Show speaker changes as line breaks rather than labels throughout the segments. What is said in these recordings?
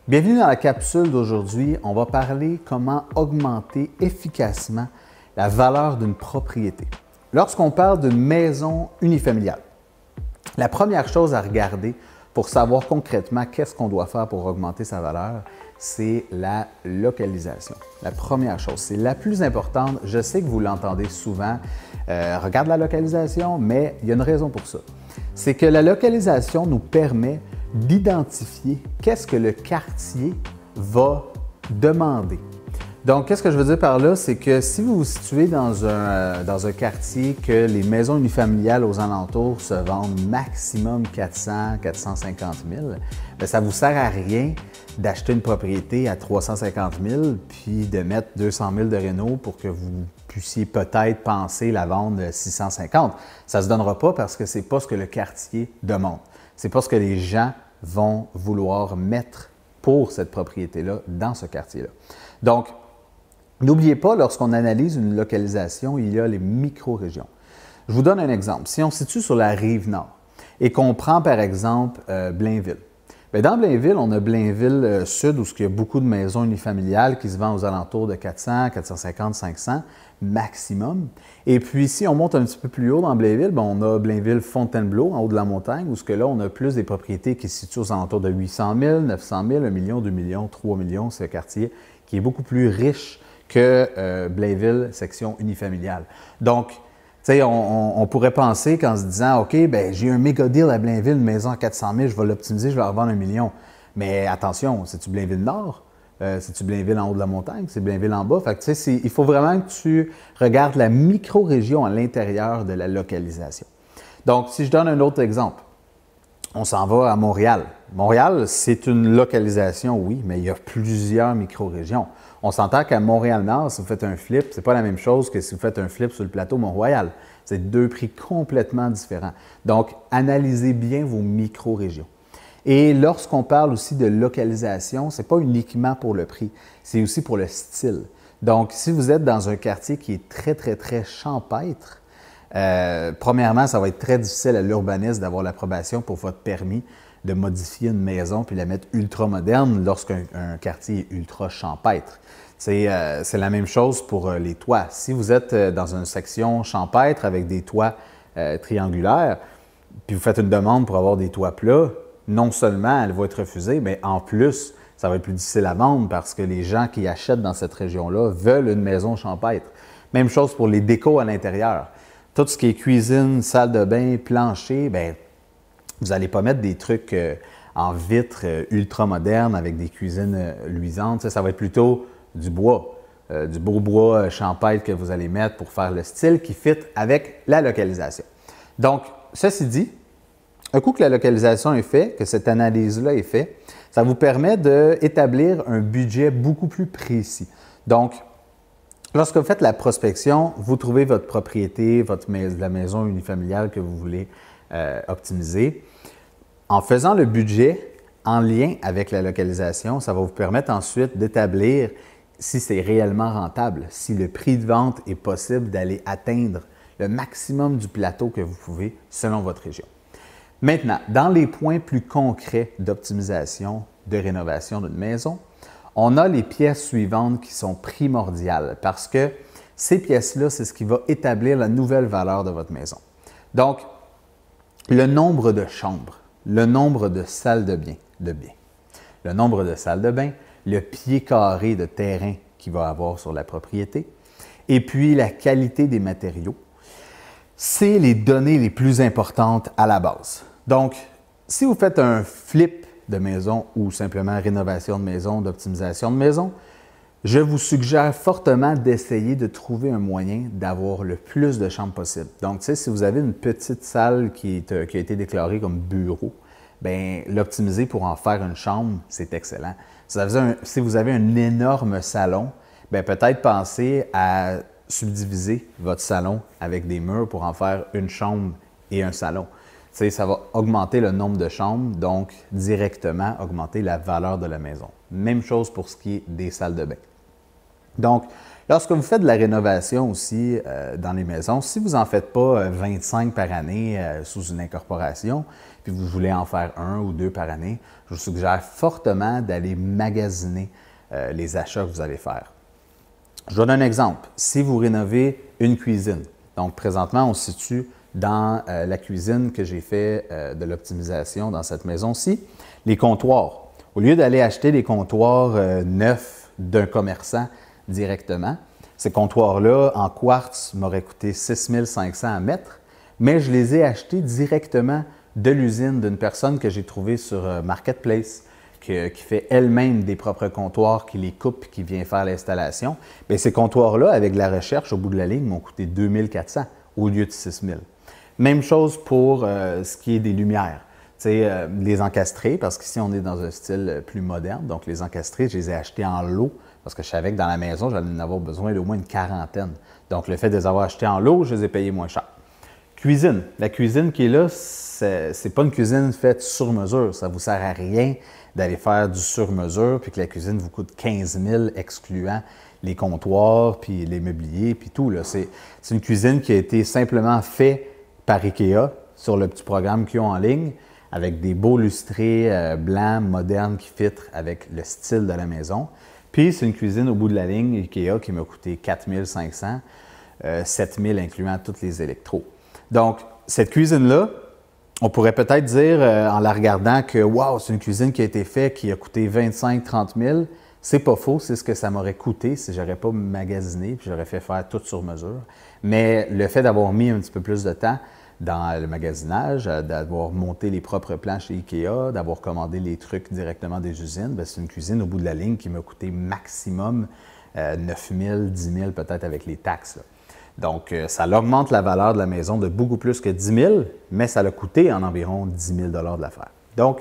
Bienvenue dans la capsule d'aujourd'hui. On va parler comment augmenter efficacement la valeur d'une propriété. Lorsqu'on parle d'une maison unifamiliale, la première chose à regarder pour savoir concrètement qu'est-ce qu'on doit faire pour augmenter sa valeur, c'est la localisation. La première chose, c'est la plus importante. Je sais que vous l'entendez souvent, regarde la localisation, mais il y a une raison pour ça. C'est que la localisation nous permet d'identifier qu'est-ce que le quartier va demander. Donc, qu'est-ce que je veux dire par là? C'est que si vous vous situez dans un quartier que les maisons unifamiliales aux alentours se vendent maximum 400 450 000, bien, ça ne vous sert à rien d'acheter une propriété à 350 000 puis de mettre 200 000 de réno pour que vous puissiez peut-être penser la vendre 650. Ça ne se donnera pas parce que ce n'est pas ce que le quartier demande. Ce n'est pas ce que les gens vont vouloir mettre pour cette propriété-là dans ce quartier-là. Donc, n'oubliez pas, lorsqu'on analyse une localisation, il y a les micro-régions. Je vous donne un exemple. Si on se situe sur la rive nord et qu'on prend par exemple Blainville, bien, dans Blainville, on a Blainville Sud où il y a beaucoup de maisons unifamiliales qui se vendent aux alentours de 400, 450, 500 maximum. Et puis, si on monte un petit peu plus haut dans Blainville, bien, on a Blainville-Fontainebleau en haut de la montagne où là, on a plus des propriétés qui se situent aux alentours de 800 000, 900 000, 1 million, 2 millions, 3 millions. C'est un quartier qui est beaucoup plus riche que Blainville, section unifamiliale. Donc, tu sais, on pourrait penser qu'en se disant, OK, bien, j'ai un méga deal à Blainville, une maison à 400 000, je vais l'optimiser, je vais la revendre 1 million. Mais attention, c'est-tu Blainville Nord? C'est-tu Blainville en haut de la montagne? C'est Blainville en bas? Fait que, tu sais, il faut vraiment que tu regardes la micro-région à l'intérieur de la localisation. Donc, si je donne un autre exemple, on s'en va à Montréal. Montréal, c'est une localisation, oui, mais il y a plusieurs micro-régions. On s'entend qu'à Montréal-Nord, si vous faites un flip, ce n'est pas la même chose que si vous faites un flip sur le plateau Mont-Royal. C'est deux prix complètement différents. Donc, analysez bien vos micro-régions. Et lorsqu'on parle aussi de localisation, ce n'est pas uniquement pour le prix, c'est aussi pour le style. Donc, si vous êtes dans un quartier qui est très, très, très champêtre, premièrement, ça va être très difficile à l'urbaniste d'avoir l'approbation pour votre permis de modifier une maison puis la mettre ultra moderne lorsqu'un quartier est ultra champêtre. C'est la même chose pour les toits. Si vous êtes dans une section champêtre avec des toits triangulaires, puis vous faites une demande pour avoir des toits plats, non seulement elle va être refusée, mais en plus, ça va être plus difficile à vendre parce que les gens qui achètent dans cette région-là veulent une maison champêtre. Même chose pour les décos à l'intérieur. Tout ce qui est cuisine, salle de bain, plancher, bien, vous n'allez pas mettre des trucs en vitre ultra modernes avec des cuisines luisantes. Ça va être plutôt du bois, du beau bois champêtre que vous allez mettre pour faire le style qui fit avec la localisation. Donc, ceci dit, un coup que la localisation est faite, que cette analyse-là est faite, ça vous permet d'établir un budget beaucoup plus précis. Donc, lorsque vous faites la prospection, vous trouvez votre propriété, la maison unifamiliale que vous voulez optimiser. En faisant le budget en lien avec la localisation, ça va vous permettre ensuite d'établir si c'est réellement rentable, si le prix de vente est possible d'aller atteindre le maximum du plateau que vous pouvez selon votre région. Maintenant, dans les points plus concrets d'optimisation, de rénovation d'une maison, on a les pièces suivantes qui sont primordiales parce que ces pièces-là, c'est ce qui va établir la nouvelle valeur de votre maison. Donc, le nombre de chambres, le nombre de salles de bain, le nombre de salles de bain, le pied carré de terrain qu'il va avoir sur la propriété, et puis la qualité des matériaux, c'est les données les plus importantes à la base. Donc, si vous faites un flip de maison ou simplement rénovation de maison, d'optimisation de maison, je vous suggère fortement d'essayer de trouver un moyen d'avoir le plus de chambres possible. Donc, tu sais, si vous avez une petite salle qui a été déclarée comme bureau, bien, l'optimiser pour en faire une chambre, c'est excellent. Si vous avez un énorme salon, bien, peut-être pensez à subdiviser votre salon avec des murs pour en faire une chambre et un salon. Tu sais, ça va augmenter le nombre de chambres, donc directement augmenter la valeur de la maison. Même chose pour ce qui est des salles de bain. Donc, Lorsque vous faites de la rénovation aussi dans les maisons, si vous n'en faites pas 25 par année sous une incorporation, puis vous voulez en faire 1 ou 2 par année, je vous suggère fortement d'aller magasiner les achats que vous allez faire. Je donne un exemple. Si vous rénovez une cuisine, donc présentement, on se situe dans la cuisine que j'ai fait de l'optimisation dans cette maison-ci, les comptoirs. Au lieu d'aller acheter des comptoirs neufs d'un commerçant directement, ces comptoirs-là en quartz m'auraient coûté 6 500 à mettre, mais je les ai achetés directement de l'usine d'une personne que j'ai trouvée sur Marketplace, qui fait elle-même des propres comptoirs, qui les coupe et qui vient faire l'installation. Bien, ces comptoirs-là, avec la recherche au bout de la ligne, m'ont coûté 2 400 au lieu de 6 000. Même chose pour ce qui est des lumières. Les encastrés, parce qu'ici, on est dans un style plus moderne. Donc, les encastrés, je les ai achetés en lot parce que je savais que dans la maison, j'allais en avoir besoin d'au moins une quarantaine. Donc, le fait de les avoir achetés en lot, je les ai payés moins cher. Cuisine. La cuisine qui est là, c'est pas une cuisine faite sur mesure. Ça ne vous sert à rien d'aller faire du sur-mesure puis que la cuisine vous coûte 15 000 excluant les comptoirs, puis les meubliers, puis tout. C'est une cuisine qui a été simplement faite par IKEA sur le petit programme qu'ils ont en ligne, avec des beaux lustrés blancs, modernes, qui fitent avec le style de la maison. Puis, c'est une cuisine au bout de la ligne IKEA qui m'a coûté 4 500, 7 000 incluant tous les électros. Donc, cette cuisine-là, on pourrait peut-être dire en la regardant que « wow, c'est une cuisine qui a été faite, qui a coûté 25-30 000 ». C'est pas faux, c'est ce que ça m'aurait coûté si j'aurais pas magasiné puis j'aurais fait faire tout sur mesure. Mais le fait d'avoir mis un petit peu plus de temps dans le magasinage, d'avoir monté les propres plans chez IKEA, d'avoir commandé les trucs directement des usines, c'est une cuisine au bout de la ligne qui m'a coûté maximum 9 000, 10 000 peut-être avec les taxes. Là. Donc, ça augmente la valeur de la maison de beaucoup plus que 10 000, mais ça l'a coûté en environ 10 000 de l'affaire. Donc,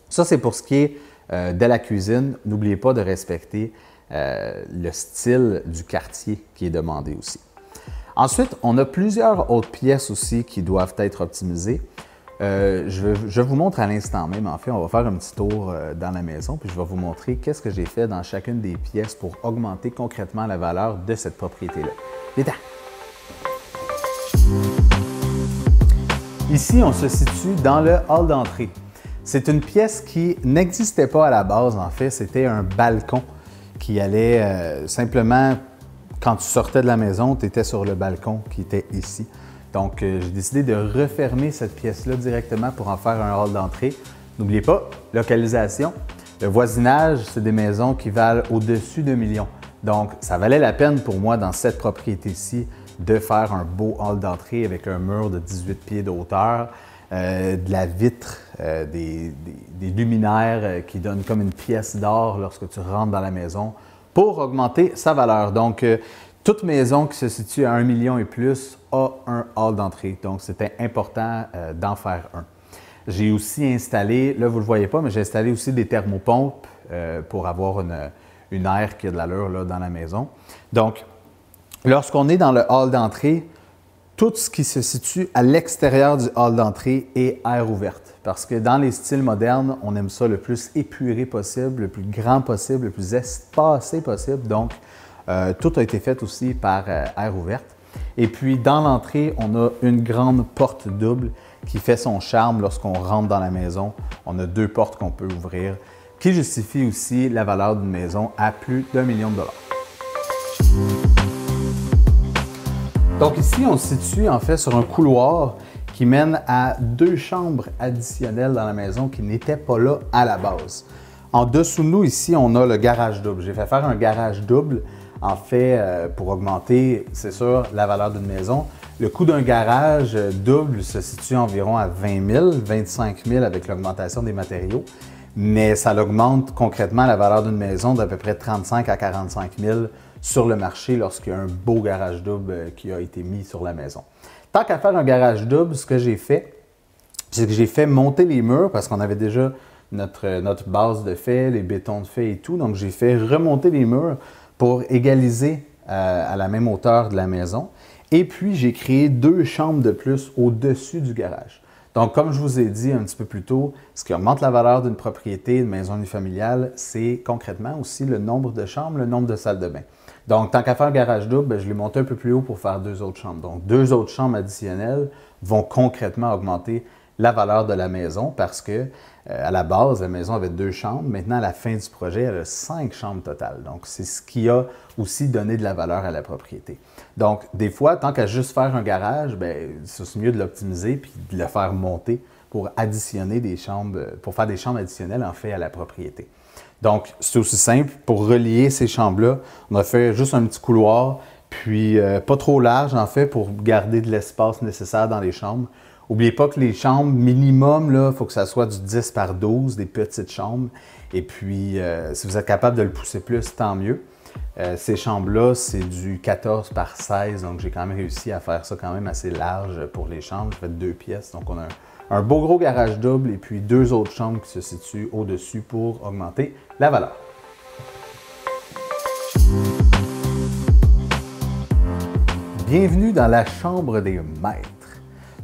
ça, c'est pour ce qui est de la cuisine. N'oubliez pas de respecter le style du quartier qui est demandé aussi. Ensuite, on a plusieurs autres pièces aussi qui doivent être optimisées. Je vous montre à l'instant même. En fait, on va faire un petit tour dans la maison, puis je vais vous montrer qu'est-ce que j'ai fait dans chacune des pièces pour augmenter concrètement la valeur de cette propriété-là. Viens-t'en! Ici, on se situe dans le hall d'entrée. C'est une pièce qui n'existait pas à la base, en fait. C'était un balcon qui allait simplement, quand tu sortais de la maison, tu étais sur le balcon qui était ici. Donc, j'ai décidé de refermer cette pièce-là directement pour en faire un hall d'entrée. N'oubliez pas, localisation. Le voisinage, c'est des maisons qui valent au-dessus de 1 million. Donc, ça valait la peine pour moi, dans cette propriété-ci, de faire un beau hall d'entrée avec un mur de 18 pieds de hauteur, de la vitre, des luminaires qui donnent comme une pièce d'or lorsque tu rentres dans la maison pour augmenter sa valeur. Donc, toute maison qui se situe à 1 million et plus a un hall d'entrée. Donc, c'était important d'en faire un. J'ai aussi installé, là vous ne le voyez pas, mais j'ai installé aussi des thermopompes pour avoir une aire qui a de l'allure là, dans la maison. Donc, lorsqu'on est dans le hall d'entrée, tout ce qui se situe à l'extérieur du hall d'entrée est aire ouverte. Parce que dans les styles modernes, on aime ça le plus épuré possible, le plus grand possible, le plus espacé possible. Donc, tout a été fait aussi par aire ouverte. Et puis, dans l'entrée, on a une grande porte double qui fait son charme lorsqu'on rentre dans la maison. On a 2 portes qu'on peut ouvrir, qui justifie aussi la valeur d'une maison à plus d'1 million de dollars. Donc ici, on se situe en fait sur un couloir qui mène à 2 chambres additionnelles dans la maison qui n'étaient pas là à la base. En dessous de nous, ici, on a le garage double. J'ai fait faire un garage double, en fait, pour augmenter, c'est sûr, la valeur d'une maison. Le coût d'un garage double se situe environ à 20 000, 25 000 avec l'augmentation des matériaux, mais ça augmente concrètement la valeur d'une maison d'à peu près 35 à 45 000 sur le marché lorsqu'il y a un beau garage double qui a été mis sur la maison. Tant qu'à faire un garage double, ce que j'ai fait, c'est que j'ai fait monter les murs parce qu'on avait déjà notre base de fait, les bétons de fait et tout. Donc, j'ai fait remonter les murs pour égaliser à la même hauteur de la maison. Et puis, j'ai créé 2 chambres de plus au-dessus du garage. Donc, comme je vous ai dit un petit peu plus tôt, ce qui augmente la valeur d'une propriété, d'une maison unifamiliale, c'est concrètement aussi le nombre de chambres, le nombre de salles de bain. Donc, tant qu'à faire un garage double, ben, je l'ai monté un peu plus haut pour faire 2 autres chambres. Donc, 2 autres chambres additionnelles vont concrètement augmenter la valeur de la maison parce que, à la base, la maison avait 2 chambres. Maintenant, à la fin du projet, elle a 5 chambres totales. Donc, c'est ce qui a aussi donné de la valeur à la propriété. Donc, des fois, tant qu'à juste faire un garage, bien, c'est mieux de l'optimiser puis de le faire monter pour additionner des chambres, pour faire des chambres additionnelles, en fait, à la propriété. Donc, c'est aussi simple. Pour relier ces chambres-là, on a fait juste un petit couloir, puis pas trop large, en fait, pour garder de l'espace nécessaire dans les chambres. N'oubliez pas que les chambres, minimum, il faut que ça soit du 10 par 12, des petites chambres. Et puis, si vous êtes capable de le pousser plus, tant mieux. Ces chambres-là, c'est du 14 par 16, donc j'ai quand même réussi à faire ça quand même assez large pour les chambres. J'ai fait 2 pièces, donc on a un beau gros garage double et puis 2 autres chambres qui se situent au-dessus pour augmenter la valeur. Bienvenue dans la chambre des maîtres.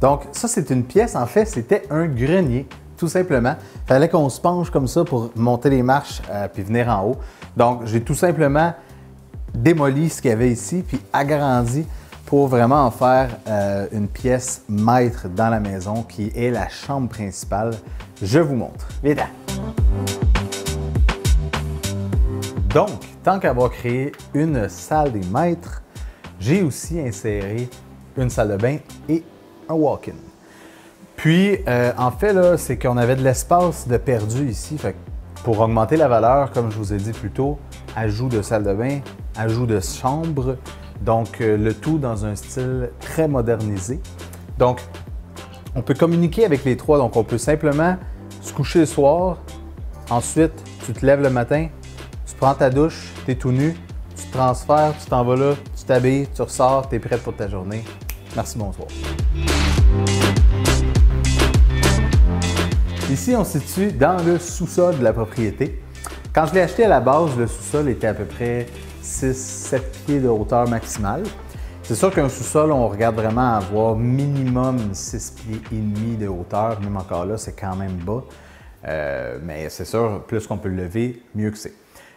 Donc ça, c'est une pièce, en fait, c'était un grenier, tout simplement. Il fallait qu'on se penche comme ça pour monter les marches puis venir en haut. Donc, j'ai tout simplement démoli ce qu'il y avait ici puis agrandi pour vraiment en faire une pièce maître dans la maison qui est la chambre principale. Je vous montre. Viens. Donc, tant qu'avoir créé une salle des maîtres, j'ai aussi inséré une salle de bain et un walk-in. Puis, en fait, là, c'est qu'on avait de l'espace de perdu ici. Fait que pour augmenter la valeur, comme je vous ai dit plus tôt, ajout de salle de bain, ajout de chambre. Donc, le tout dans un style très modernisé. Donc, on peut communiquer avec les trois. Donc, on peut simplement se coucher le soir. Ensuite, tu te lèves le matin, tu prends ta douche, tu es tout nu, tu te transfères, tu t'en vas là, tu t'habilles, tu ressors, tu es prête pour ta journée. Merci, bonsoir. Ici, on se situe dans le sous-sol de la propriété. Quand je l'ai acheté à la base, le sous-sol était à peu près 6-7 pieds de hauteur maximale. C'est sûr qu'un sous-sol, on regarde vraiment à avoir minimum 6 pieds et demi de hauteur. Même encore là, c'est quand même bas. Mais c'est sûr, plus qu'on peut le lever, mieux que c'est.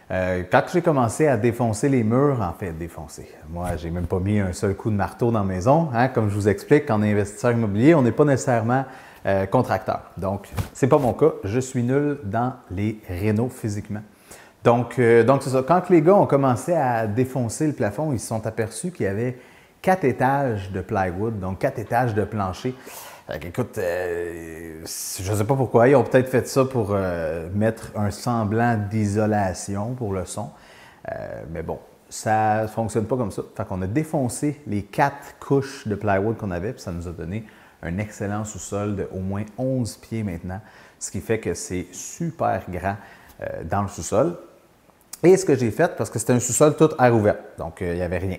Quand j'ai commencé à défoncer les murs, en fait, défoncer. Moi, j'ai même pas mis un seul coup de marteau dans la maison. Hein? Comme je vous explique, quand on est investisseur immobilier, on n'est pas nécessairement contracteur. Donc, c'est pas mon cas. Je suis nul dans les rénaux physiquement. Donc c'est ça. Quand les gars ont commencé à défoncer le plafond, ils se sont aperçus qu'il y avait 4 étages de plywood, donc 4 étages de plancher. Écoute, je ne sais pas pourquoi, ils ont peut-être fait ça pour mettre un semblant d'isolation pour le son. Mais bon, ça ne fonctionne pas comme ça. Fait qu'on a défoncé les 4 couches de plywood qu'on avait, puis ça nous a donné un excellent sous-sol de au moins 11 pieds maintenant, ce qui fait que c'est super grand dans le sous-sol. Et ce que j'ai fait, parce que c'était un sous-sol tout air ouvert, donc il n'y avait rien.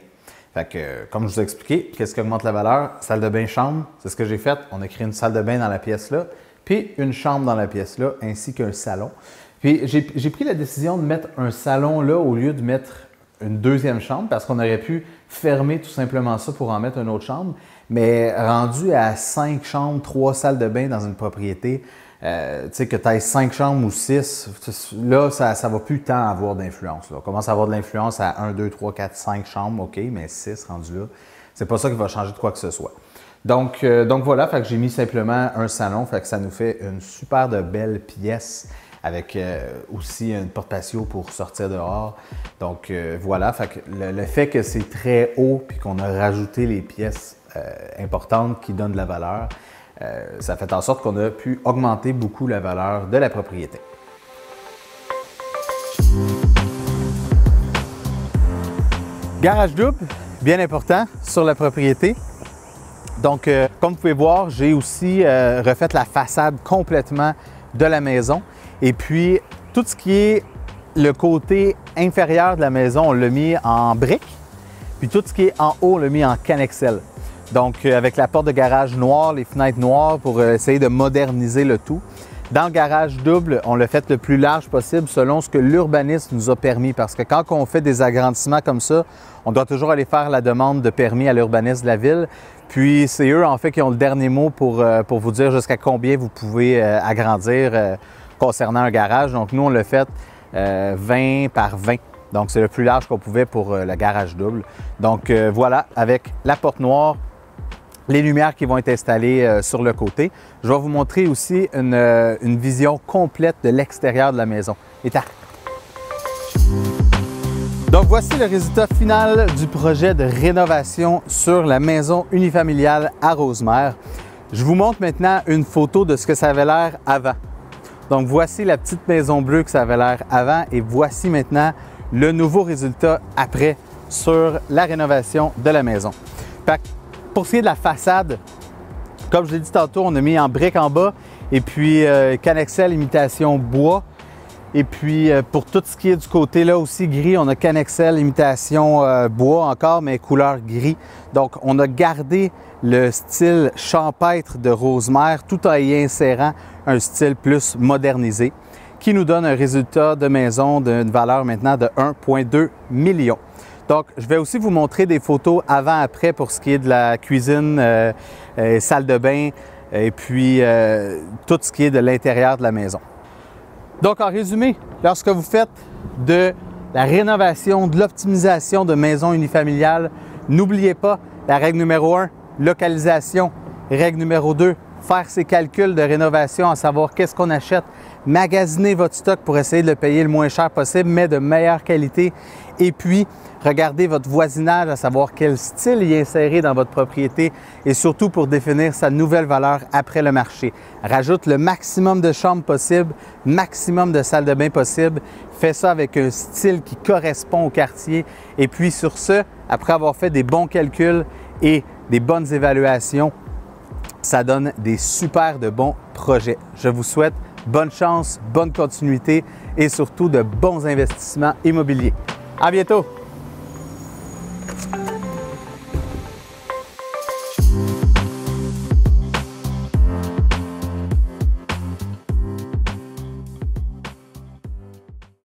Fait que, comme je vous ai expliqué, qu'est-ce qui augmente la valeur? Salle de bain, chambre, c'est ce que j'ai fait. On a créé une salle de bain dans la pièce-là, puis une chambre dans la pièce-là, ainsi qu'un salon. Puis j'ai pris la décision de mettre un salon là au lieu de mettre une deuxième chambre, parce qu'on aurait pu fermer tout simplement ça pour en mettre une autre chambre. Mais rendu à 5 chambres, 3 salles de bain dans une propriété, tu sais, que tu aies 5 chambres ou 6, là, ça ne va plus tant avoir d'influence. On commence à avoir de l'influence à 1, 2, 3, 4, 5 chambres, OK, mais 6 rendu là, c'est pas ça qui va changer de quoi que ce soit. Donc voilà, fait que j'ai mis simplement un salon, fait que ça nous fait une super de belle pièce avec aussi une porte patio pour sortir dehors. Donc voilà, fait que le fait que c'est très haut puis qu'on a rajouté les pièces importantes qui donnent de la valeur, ça fait en sorte qu'on a pu augmenter beaucoup la valeur de la propriété. Garage double, bien important sur la propriété. Donc, comme vous pouvez voir, j'ai aussi refait la façade complètement de la maison. Et puis, tout ce qui est le côté inférieur de la maison, on l'a mis en briques. Puis tout ce qui est en haut, on l'a mis en Canexel. Donc, avec la porte de garage noire, les fenêtres noires pour essayer de moderniser le tout. Dans le garage double, on l'a fait le plus large possible selon ce que l'urbanisme nous a permis. Parce que quand on fait des agrandissements comme ça, on doit toujours aller faire la demande de permis à l'urbanisme de la ville. Puis c'est eux, en fait, qui ont le dernier mot pour vous dire jusqu'à combien vous pouvez agrandir concernant un garage. Donc nous, on l'a fait 20 par 20. Donc c'est le plus large qu'on pouvait pour le garage double. Donc voilà, avec la porte noire, les lumières qui vont être installées sur le côté. Je vais vous montrer aussi une vision complète de l'extérieur de la maison. Donc voici le résultat final du projet de rénovation sur la maison unifamiliale à Rosemère. Je vous montre maintenant une photo de ce que ça avait l'air avant. Donc voici la petite maison bleue que ça avait l'air avant et voici maintenant le nouveau résultat après sur la rénovation de la maison. Pour ce qui est de la façade, comme je l'ai dit tantôt, on a mis en briques en bas et puis Canexel imitation bois. Et puis pour tout ce qui est du côté là aussi gris, on a Canexel imitation bois encore, mais couleur gris. Donc on a gardé le style champêtre de Rosemère tout en y insérant un style plus modernisé qui nous donne un résultat de maison d'une valeur maintenant de 1,2 million. Donc, je vais aussi vous montrer des photos avant-après pour ce qui est de la cuisine, salle de bain et puis tout ce qui est de l'intérieur de la maison. Donc, en résumé, lorsque vous faites de la rénovation, de l'optimisation de maisons unifamiliales, n'oubliez pas la règle numéro 1, localisation. Règle numéro 2, faire ses calculs de rénovation, à savoir qu'est-ce qu'on achète, magasiner votre stock pour essayer de le payer le moins cher possible, mais de meilleure qualité. Et puis, regardez votre voisinage, à savoir quel style y insérer dans votre propriété et surtout pour définir sa nouvelle valeur après le marché. Rajoute le maximum de chambres possible, maximum de salles de bain possible. Fais ça avec un style qui correspond au quartier. Et puis sur ce, après avoir fait des bons calculs et des bonnes évaluations, ça donne des super de bons projets. Je vous souhaite bonne chance, bonne continuité et surtout de bons investissements immobiliers. À bientôt!